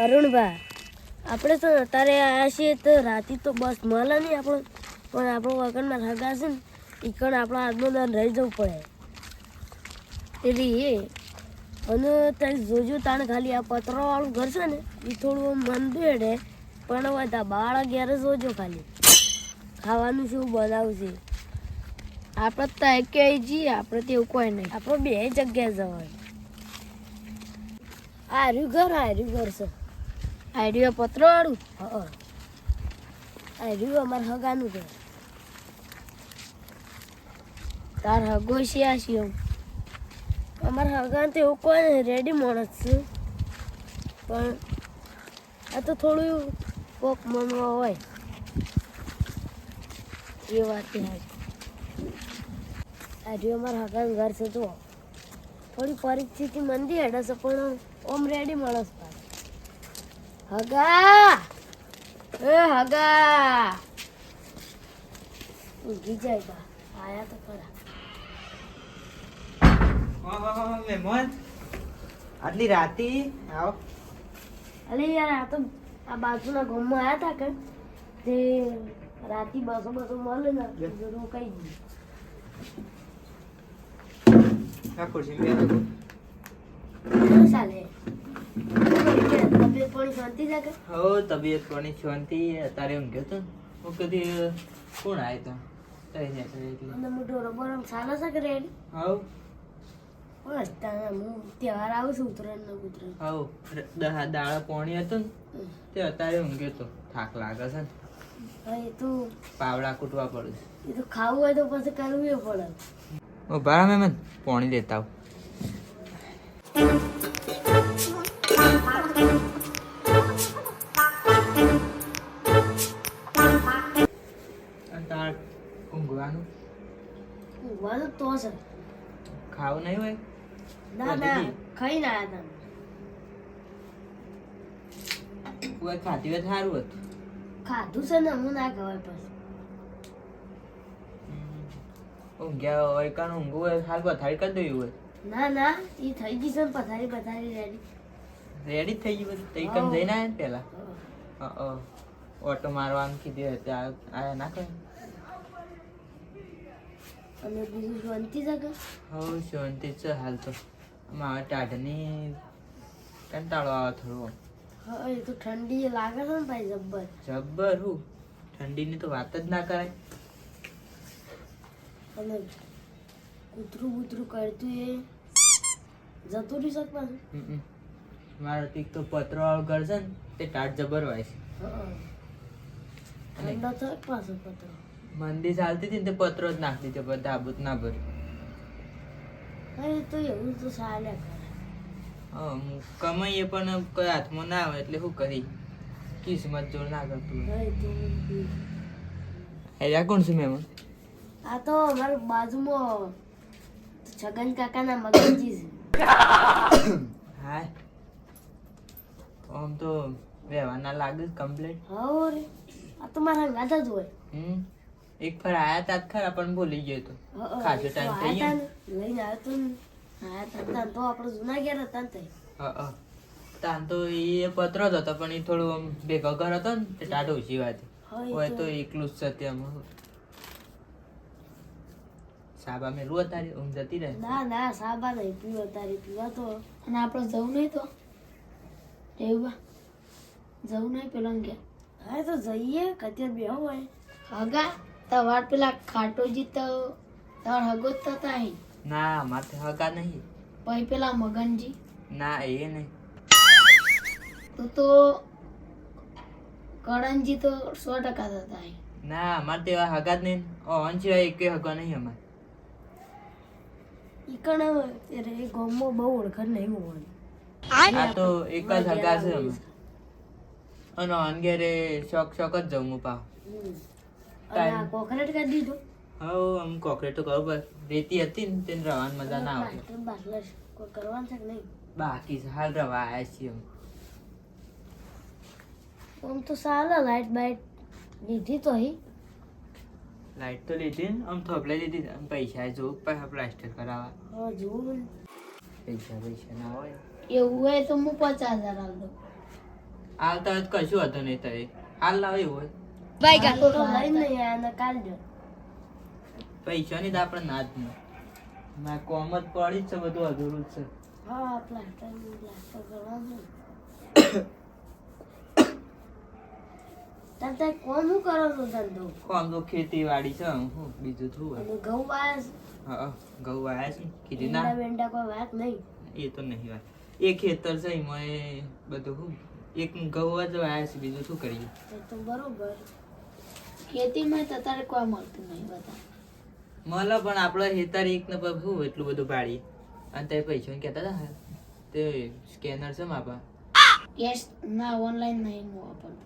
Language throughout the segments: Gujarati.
અરુણભાઈ, આપણે તો અત્યારે આવ્યા છીએ તો રાતે તો બસ મળે નહીં આપણું, પણ આપણો વગરના હગા છે ને એ કણ આપણા આત્મદાન રહી જવું પડે. એટલે એ અને ત્યાં જોજો તાણે ખાલી આ પતરાવાળું ઘર છે ને એ થોડું મન બેડે, પણ હવે ત્યાં બાળા ઘેર જોજો ખાલી ખાવાનું શું બનાવશે. આપણે તો કે જઈએ, આપણે તો એવું કોઈ નહીં. આપણે બે જગ્યાએ જવાનું. આર્યું ઘર છે. આઈડિયા પતરાવાળું? હા, આર્યું અમારા હગાનું ઘર. તાર હગો શિયા છીએ? અમારા હગાન તો એવું કોઈ રેડી માણસ છે, પણ આ તો થોડું કોક મનમાં હોય એ વાત આજે અમારા હગાનું ઘર છે. તો થોડી પરિસ્થિતિ મંદી હેડે છે, પણ ઓમ રેડી માણસ પાસે. હગા ઊંઘી જાય બા, આયા તો ખરા. મહેમાન આટલી રાતી આવો. અલે યાર, આ તો આ બાજુના ગામમાં આવ્યા હતા કે તે રાતી બસો મળે ને રોકાઈ ગયું. આ ખુરશી બે રાખો. ચાલે તબિયત પાણી શાંતિ છે કે? હો, તબિયત પાણી શાંતિ. તારે ઊંઘ્યો તો હું કદી કોણ આવ્યો તો તઈ જાય એટલે અને મોટો રબર ચાલે છે કે રેડી? હવ બસ તારા હું તહેવાર આવું છું ઉત્તરાયણ નો ઉત્તરાયણ. હવ દાડા પાણી હતું ને તે અત્યારે ઊંઘ્યો તો. થાક લાગે છે ને, હા એ તો પાવડા કૂટવા પડે. એ તો ખાવું હોય તો પછી કરવું પડે. ઓ બારા મહેમાન પાણી લેતા આવ. તાર ઊંઘવાનું ઊંઘવાનું તો છે. ખાવું નહીં હોય? ના ખાઈને આવ્યા હતા. કોઈ ખાતી હોય સારું હતું. ખાધું છે ને, હું ના ખવાય પછી. ઊંઘ્યા હોય કાન ઊંઘવું હોય હાલ પથારી કરી દેવી હોય. ના એ થઈ ગઈ છે ને પથારી રેડી. રેડી જ થઈ ગયું બધું. તઈ કમ જઈને આવ્યા ને પેલા ઓટો મારવાનું કીધું ત્યાં આયા ના કરે. અને બીજું શાંતિ છે કે? હવ શાંતિ છે હાલ તો. મારે ટાઢની કંટાળો આવે થોડો. હા, એ તો ઠંડી લાગે છે ને ભાઈ જબ્બર. જબ્બર હું ઠંડીની તો વાત જ ના કરાય. અને કૂતરું કરતું એ જતું રહી શકે પાછું. મારે તીક તો પતરાવાળું ઘર છે ને તે ટાઢ જબર હોય છે. ઠંડો થાય પાછો પતરો. મંદી ચાલતી હતી ને તે પતરો જ નાખતી હતી, બધા ધાબૂત ના ભર્યું. હા, એ તો એવું તો ચાલ્યા કરે. કમાઈએ પણ કોઈ હાથમાં ના આવે એટલે શું કરી કિસ્મત જોડ ના કરતું. હા, એ તો હેરા કોણ છે મહેમાન? આ તો અમારા બાજુમાં છગન કાકાના મગનજી છે. હા, આમ તો વ્યવહારના લાગે કમ્પ્લેટ. હા રે, આ તો મારા ગાધા જ હોય. એક ફર આયા તા ખરા પણ ભૂલી ગયો તો. ખાજો ટાઈમ થઈ ગયો લઈને આવ્યો તો ને. હા, તાન તો આપણે જૂના ગયા હતા ને તઈ. તાન તો એ પતરો જ હતો પણ એ થોડું આમ ભેગો ઘર હતો ને તે ટાઢો ઓછી વાત હોય તો એકલું જ છે ત્યાં. સાબા મેલું તારી ઊંઘ જતી રહે. ના સાબા નહીં પીવો, તારી પીવા તો. અને આપણે જવું નહીં તો રેવા જવું નહીં પેલા કે? હા, તો જઈએ કત્યા બે હોય. હગા તમાર પેલા ખાટોજી તો તાર હગો જ થતા અહીં? ના માથે હગા નહીં. પછી પેલા મગનજી? ના એ નહીં. તો કરણજી તો 100% થતા અહીં. ના અમારે તેવા હગા જ નહીં. ઓન સિવાય એક હગા નહીં અમારે. ઈ કણ એ ગામમાં બહુ ઓળખાણ નહીં હોય. આ તો એક જ હગા છે અમે. અને અનગેરે શોખ જ જવું હું પાવ. અને આ કોકરેટ કરી દીધો. હવે આમ કોકરેટ તો કહું બસ રેતી હતી ને તેને રવાની મજા ના આવતી. બાટલા કોઈ કરવાનું છે કે નહીં? બાકી છે હાલ રવા આવ્યા છીએ અમે. આમ તો સારા લાઈટ બાઈટ લીધી તો હી. લાઈટ તો લીધી ને આમ થોપલાઈ દીધી. આમ પૈસા જોવું પાછા પ્લાસ્ટર કરાવવા. હા, જોવું પૈસા ના હોય. એવું હોય તો હું 50,000 આલ દઉં. હાલ તો કશું હતું નહીં તારે હાલ લાવે એવું હોય ભાઈ તો લઈને નહીં આયા ને કાલ જો પૈસાની તો આપણે ના જ નહીં ના કોમ જ પડી જ છે બધું અધૂરું જ છે હા પ્લાસ્ટર કરવાનું તમે કોમ શું કરો છો ધંધો કોમ તો ખેતીવાડી છે હું બીજું શું હોય અને ઘઉં વાયા છે? હા ઘઉં વાયા છે ને કીધી ભીંડા ના બેંડા કોઈ વાત નહીં એ તો નહીં વાત એ ખેતર છે એમાં એ બધું શું એક ઘઉં જ વાયા છે બીજું શું કરીએ એ તો બરોબર ખેતીમાં તો તારે કોઈ મળતું નહીં બધા. મળે પણ આપણે ખેતર એક ને પર શું એટલું બધું પાડીએ અને તે પૈસા કહેતા હતા તે સ્કેનર છે માપા કેશ ના ઓનલાઈન નહીં હું વાપરતો.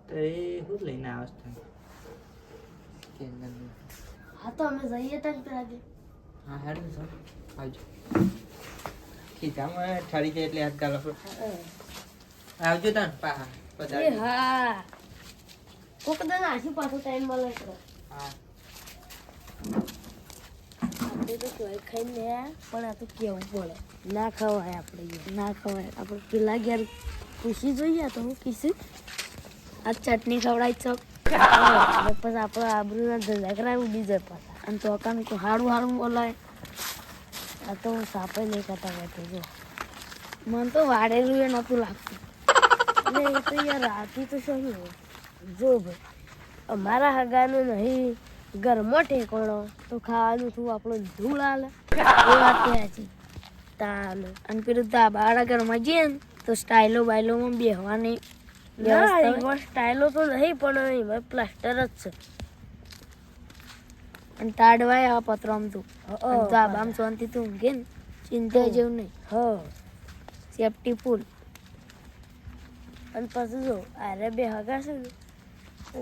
તો એ શું લઈને આવશ તમે સ્કેનર હા તો અમે જઈએ ત્યાં પેલા કે હા હેડો સર આવજો ખીચામાં ઠરી જાય એટલે હાથ ગાલો આવજો તાન પા એ પધારજો. હા કોક દાન આશી પાછો ટાઈમ મળે તો હા આપણે તો ચોય ખાઈને આયા, પણ આ તો કેવું પડે ના ખવાય આપણે ના ખવાય આપણે પેલા ઘેર ખુશી જોઈએ તો હું કીધું આ ચટણી ખવડાવી છો પછી આપણે આબરૂના ધંધા કરાવી ઉડી જાય પાછા અને તો કામ હાડું હાડું બોલાય આ તો હું સાપે નહીં કરતા બેઠો જો મને તો વાડેલું એ નતું લાગતું. એટલે એ તો યાર રાતી તો શું જો ભાઈ અમારા હગાનું નહીં ઘરમાં ઠેકોણો તો ખાવાનું શું આપણો ધૂળ હાલે એ વાત સાચી તાન અને પેલું ધાબાવાળા ઘરમાં જઈએ ને તો સ્ટાઇલો બાઇલોમાં બેહવાની ના એમાં સ્ટાઇલો તો નહીં પણ એમાં પ્લાસ્ટર જ છે અને તાડવાય આવા પતરામ તું હઅ, ધાબામાં શાંતિ તું ઊંઘે ને ચિંતા જેવું નહીં. હા સેફટી ફૂલ. અને પછી જો આરે બે હગા છે ને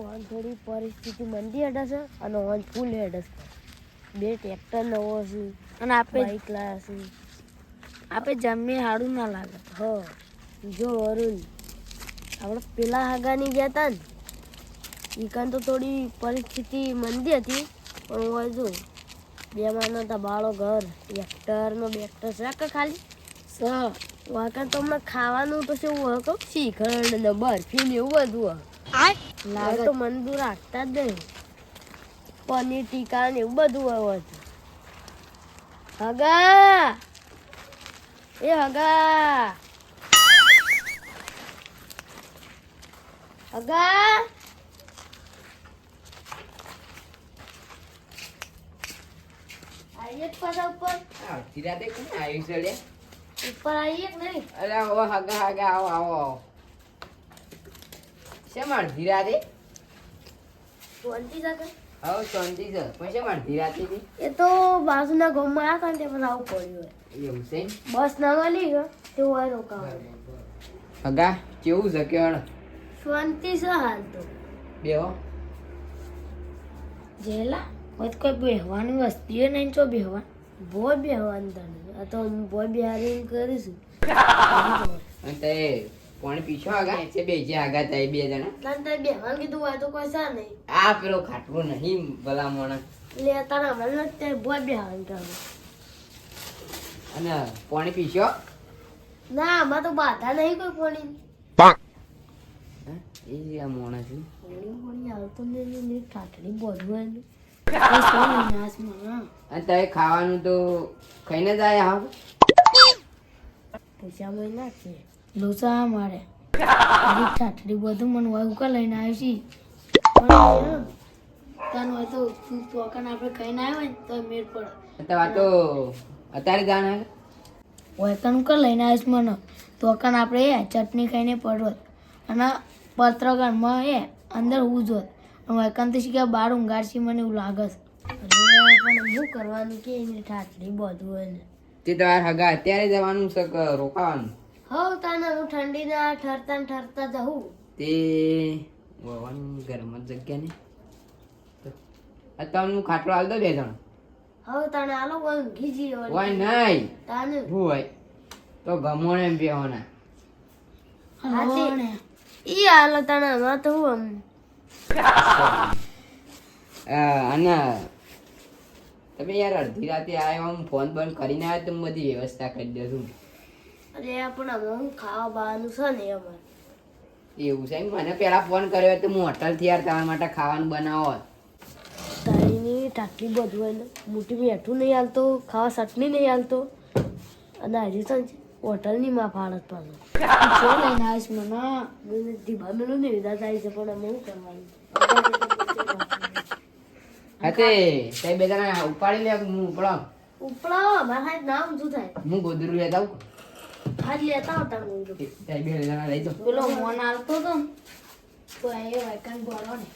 ઓન થોડી પરિસ્થિતિ મંદી હેડે છે અને ઓન ફૂલ હેડે છે બે ટ્રેક્ટર નવો છે અને આપણે બાઈક લાયા છે આપણે જમીએ હાડું ના લાગે. હા જો અરુણ આપણે પેલા હગાની ગયા હતા ને ઈકાન તો થોડી પરિસ્થિતિ મંદી હતી પણ હોય જો બે માનો બાળો ઘર ટ્રેક્ટર બેક્ટર છે કે ખાલી વાકણ તો હમણાં ખાવાનું તો શું હોય કહું શ્રીખંડ ને બરફી ને એવું બધું હોય લાગે તો મંદુ રાખતા જ નહીં પનીર ટીકા ને એવું બધું હોય હગા એ હગા હગા આઈએ જ પાછા ઉપર અડધી રાતે કોણ આવ્યું છે લે? ઉપર આઈએ કે નહીં અરે આવો હગા હગા આવો આવો શેમ અડધી રાતે? શાંતિ શકે આવો શાંતિ છે પણ શેમ અડધી રાતે થી? એ તો બાજુના ગામમાં આવ્યા હતા ને તે પછી આવું પડ્યું હોય એવું છે ને? બસ ના મળી ગયો તે હોય રોકાવાનું હગા કેવું છે કેવળ શાંતિ છે હાલ તો બેહો જેલા હોય તો કોઈ બેહવાની વસ્તીઓ નહીં ચો બેહવા. બોય બેહવાનું તને આ તો હું બોય બિહારી કરીશું અને તે પાણી પીછો હગા છે બે જે હગા થાય બે જણા તને તારે બેહવાનું કીધું હોય તો કોઈ સા નહીં આ પેલો ખાટલો નહીં ભલા માણસ એટલે તારે અમારે નથી તે બોય બેહવાનું કરવાનું અને પાણી પીછો ના આમાં તો બાધા નહીં કોઈ પોણી એ આ માણસ છે. પોણી આવતું નહીં ઠાઠડી બોધવું એનું અને તારે ખાવાનું તો ખાઈને જ આયા હાવ પૈસામાં નાખીએ લોચા મારે ઠાઠડી બધું મને હોય ઉકા લઈને આવ્યો છી. તને હોય તો તું પોકન આપણે ખાઈને આવ્યો ને તો મેળ પડે. તો આ તો અત્યારે જાણ હોય તને ઉકા લઈને આવ્યો છે મને તો કન આપણે ચટણી ખાઈને પડવત અને પત્રકારમાં અંદર ઉજવત અને વૈકન તો શીખ્યા બાર ઊંઘાડશી મને એવું લાગે છે. પણ શું કરવાનું કે એની ઠાઠડી બોધવું હોય ને તે તમારે હગા અત્યારે જવાનું છે કે રોકાવાનું? હવ તાને હું ઠંડીના ઠરતા ને ઠરતા જવું તે વવાનું ઘરમાં જ જગ્યા ને અત્યારે હું ખાટલો હાલ દો બે જણ હવે તાને આલો કોઈ ઊંઘી જઈએ હોય નહીં તાને શું હોય તો ગમો ને બેહોના હલોને. ઈ હાલો તાને આમાં તો હું અને તમે યાર અડધી રાતે આવ્યો આમ ફોન બંધ કરીને આવ્યો તો હું બધી વ્યવસ્થા કરી દઉં છું. અરે પણ આમાં હું ખાવા બાવાનું છે ને અમારે એવું છે એમ? મને પેલા ફોન કર્યો તો હું હોટલથી યાર તમારા માટે ખાવાનું બનાવો હોત. તારીની ટાટલી બધું હોય ને મોટી મીઠું નહીં હાલતો, ખાવા ચટણી નહીં હાલતો, અને હજી તો હોટલની માં ફાળત પાડો. જો લઈને આવીશ મને ધીમા મેલું નહીં વિધા થાય છે, પણ અમે શું કરવાનું? હા તે તઈ બે જણા ઉપાડી લે, હું ઉપડો. ઉપડાવો, મારા હાથ નામ શું થાય? હું ગોદરું લેતા આવું. હાથ લેતા આવતા હું તો. તઈ બે જણા લઈ જાઓ. પેલો ફોન આવતો હતો ને તો એ વાયકન ભરો ને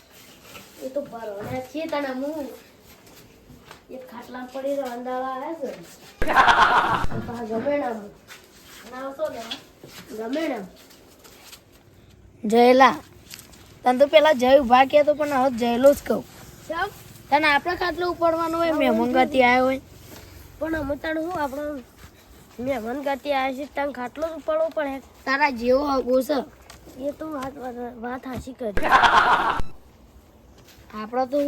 એ તો ભરવાના છીએ તને હું એક ખાટલા પડી રહ્યો અંદાળા આવે છે ગમે નામ આવતો ને ગમે નામ જયલા તને તો પેલા જય ઉભા કહેતો પણ હવે જયલો જ કહું. ચાલ તને આપણે ખાટલો ઉપાડવાનો હોય મહેમાન ગતિ આવ્યો હોય પણ અમે તને શું આપણો મહેમાન ગતિ આવે છે તને ખાટલો જ ઉપાડવો પડે. તારા જેવો હગો છે એ તો વાત હાચી કરી. આપણે તો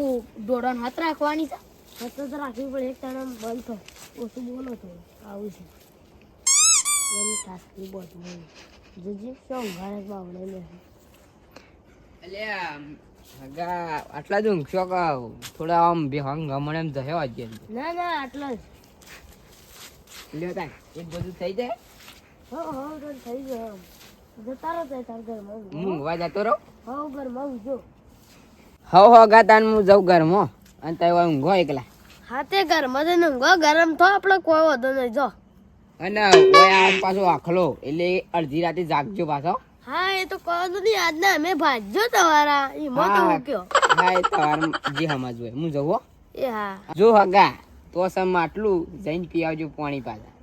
દોડણ હાથ રાખવાની છે. હાથ તો રાખવી પડે. એક તને બંધ થો ઓછું બોલો તો આવું છે એની ટાસ્કની બધું જોજી શું ભારત બાવડે લે અલ્યા હગા આટલા જ ઊંઘશો કે થોડા આમ બેહંગ ગમણ એમ જયો આજે? ના ના આટલા જ. લ્યો તાન એ બધું થઈ જાય. હો તો થઈ ગયો જતા રહો તાર ઘરમાં હું ઊંઘવા જતો રહો. હો ઘરમાં ઊંઘો. હો ગા તાન હું જાઉં ઘરમાં અને તઈ ઊંઘો એકલા. હા તે ઘરમાં જઈને ઊંઘો. ગરમ તો આપણે કોઈ વધો નહીં જો. અને ઓય આ પાછો આખલો એટલે અડધી રાતે જાગજો પાછો. હા એ તો કહો નથી આજના અમે ભાજ્યો તમારા એમાં તો મૂક્યો. હા એ તમારે જે સમજ હોય. હું જવું હો. એ હા જો હગા તો સમ આટલું જઈને પી આવજો પાણી પાછા.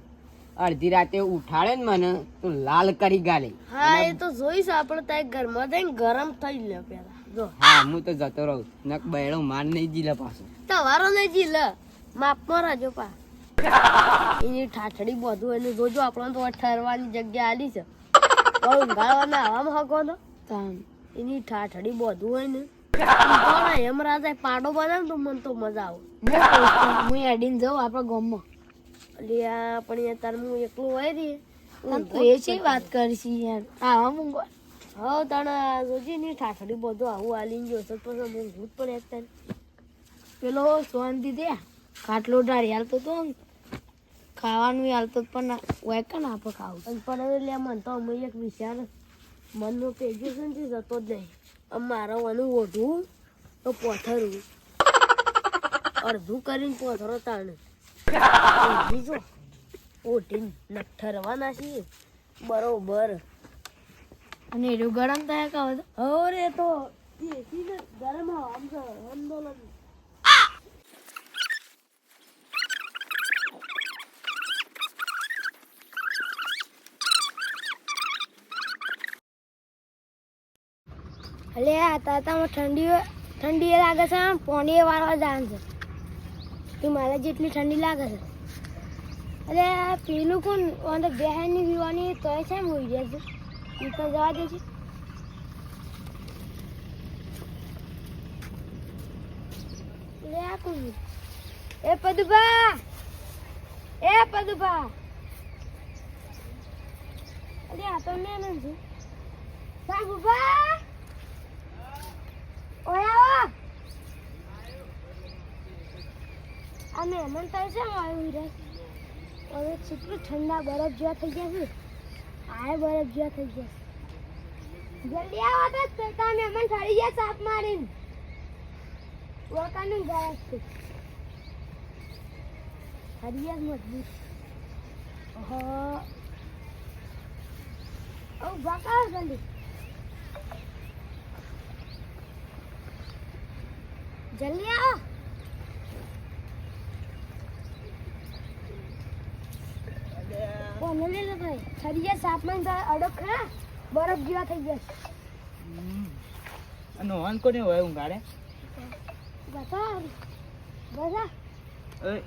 અડધી રાતે ઉઠાડે ને મને તો લાલ કરી ગાલે. હા એ તો જોઈશ આપણે ત્યાં ઘરમાં જઈને ગરમ થઈ લે પેલા જો. હા હું તો જતો રહું નક બૈડો માર નહીં જીલે પાછો. તમારો નહીં જી લે માપમાં રાજો પા. એની ઠાઠડી બધું એને જોજો આપણને તો ઠરવાની જગ્યા આલી છે. ઊંઘાડવાના હવામાં હકો તો એની ઠાઠડી બધું હોય ને એમ રાજા પાડો બનાવે તો મને તો મજા આવે. હું એડીને જાઉં આપણા ગામમાં. અલ્યા પણ યાર તાર હું એકલું હોય રહી તો એ છે વાત કરીશ યાર. હા હું હા તને જોજી ની ઠાઠડી બધું આવું આલીને ગયો તો પછી હું ભૂત પડે તને. પેલો શાંતિ દે ખાટલો ડાળી હાલતો તો ખાવાનું હાલતો પણ વાયકન આપે ખાવું. અને પણ એટલે મને તો અમે એક વિચાર મનનો પેજો છે ને જતો જ નહીં. આમ મારે વાનું ઓઢવું તો પોથરવું અડધું કરીને પોથરો તાણે બીજો ઓઢીને નઠરવાના છીએ બરોબર. અને એનું ગરમ થાય કે હવે હવે તો એસીને ગરમ આમ તો આંદોલન. અલે આ તાતામાં ઠંડી લાગે છે પાણી વાળવા જાણ છે. તું મારે જેટલી ઠંડી લાગે છે. અરે પેલું કોણ અંદર બહેનની વિવાની તો છે એમ હોઈ જાય છે એ તો જવા દે છે. લે આ કોણ એ પદુભા અરે આ તો મેં નથી સાબુભા ઓયા આ મહેમાન થાય છે આવ્યું રે. હવે કેટલું ઠંડા બરફ જેવા થઈ ગયા છે. આ બરફ જેવા થઈ ગયા છે. જલ્દી આવો તો પેટા મહેમાન ઠરી ગયા સાપ મારીને વકાનું ગયા છે. હરિયા મજબૂત ઓહો ઓ બકા જલ્દી જલ્દી આવો. કોને લે લે ભાઈ ઠરી ગયા સાપ માં અડક ખરા બરફ જેવા થઈ ગયા. અને હોન કોને હોય ઊંઘાડે? બતા બતા ઓય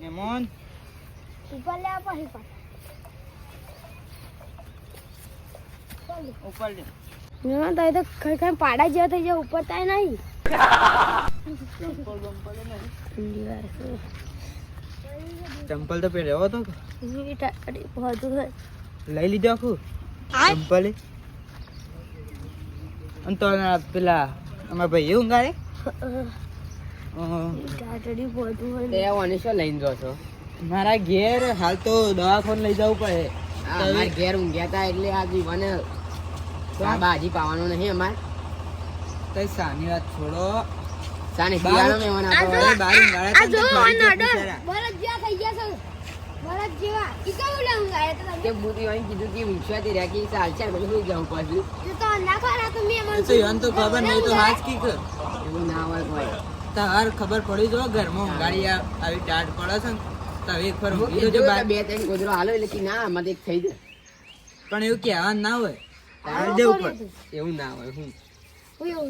નેમોન ઉપર લે આપા હી પા ઉપર લે. ના તો એ તો ખઈ ખઈ પાડા જેવા થઈ ગયા ઉપર તાય નહીં. ચંપલ તો પહેર્યો હતો મીઠા અડી બધું હોય. લઈ લીધો આખું ચંપલ અને તો પેલા અમારા ભાઈ એવું ગાય ટાટડી પહોંચવું હોય તે ઓને શું લઈને જો છો? મારા ઘેર હાલ તો દવાખાને લઈ જવું પડે. હા, અમારે ઘેર ઊંઘ્યા તા એટલે આ જીવાને બાજી પાવાનો નહીં અમારે. તઈ સાની વાત છોડો. સાને બાર- પીવાનો મહેમાન આ આપણો. જો, બાર ઊંઘાડ્યા આ તા ને જો તો ફરી ગયા આનો બિચારા. બરફ જેવા થઈ ગયા છે બરફ જેવા ઈ કેવું લે ઊંઘાય તો તે બુદ્ધિ વાળી કીધું કે ઊંઘવાથી રહ્યા કે ચાલશે બધું સુઈ જાઉં પાછું. એ તો ના ખરા તો મેં એ તો ઈવન તો ખબર નહીં તો હાથ કી કર. એવું ના હોય કોઈ. તાર ખબર પડી જો ઘરમાં ઊંઘાડી આવી ટાટ પડે છે ને તો હવે એક વાર હું ઊંઘી કીધું જજો કે બાર. બે ત્રણ ગોદરો હાલો એટલે કે ના આમાંથી એક થઈ જાય. પણ એવું કહેવાનું ના હોય. તારે દેવું પડે. એવું ના હોય. હું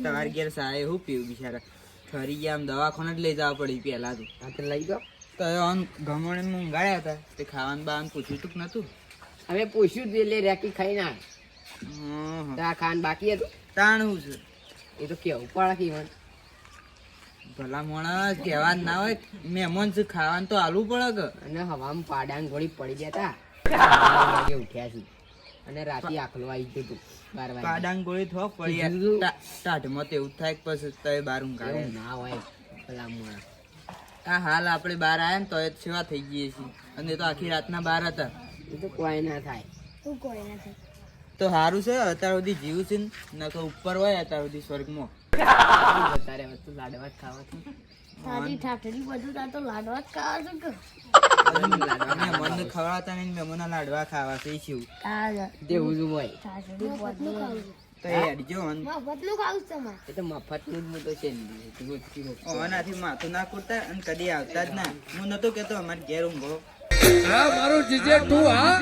તમારે ઘેર સાહેબ એવું પીવું બિચારા ફરી ગયા આમ દવાખાને જ લઈ જવા પડી પેલા તો. આ તો લઈ જાઓ. તો આમ ગમણે ઊંઘાડ્યા હતા તે ખાવાનું બાવાનું પૂછ્યું તું કે નતું. હવે પૂછ્યું જ એટલે રેકી ખાઈ ના હમ. તો આ ખાન બાકી હતું તાણ હું છે એ તો કેવું પડે કે ઈવન. ભલા માણસ કહેવાનું ના હોય મહેમાન છે ખાવાનું તો આલવું પડે કે. અને હવામાં પાડાને ગોળી પડી ગયા તા 12 વાગે ઉઠ્યા છે અને રાતે આખલો આવી ગયો તું 12 વાગે. પાડાંગ ગોળી થો પડી કીધું. ટાઢમાં તો એવું થાય કે પછી તય બાર ઊંઘાડે. એવું ના હોય પેલા મોણા. આ હાલ આપણે બહાર આવ્યા ને તો એ સેવા થઈ ગઈ છીએ અને એ તો આખી રાતના બહાર હતા. એ તો કોઈ ના થાય. હું કોઈ નથી તો સારું છે અત્યાર સુધી જીવ છે ને નકર ઉપર હોય અત્યાર સુધી સ્વર્ગમાં. તારે હવે તું લાડવા જ ખાવા છું. તારી ટાટડી બધું તાર તો લાડવા જ ખાવા છે કે મહેમાનને ખવડાવતા નહીં મહેમાનના લાડવા ખાવા છે એ શું. તાર તેવું જ હોય. ટાટડી મફતનું ખાવું તો એ અડજો મફતનું ખાવું છે તમારે એ તો મફતનું જ હું તો છે ને. ઓનાથી માથું ના કૂટતા અને કદી આવતા જ ના. હું નતો કેતો અમારે ઘેર ઊંઘો. હા મારું જીજે તું હા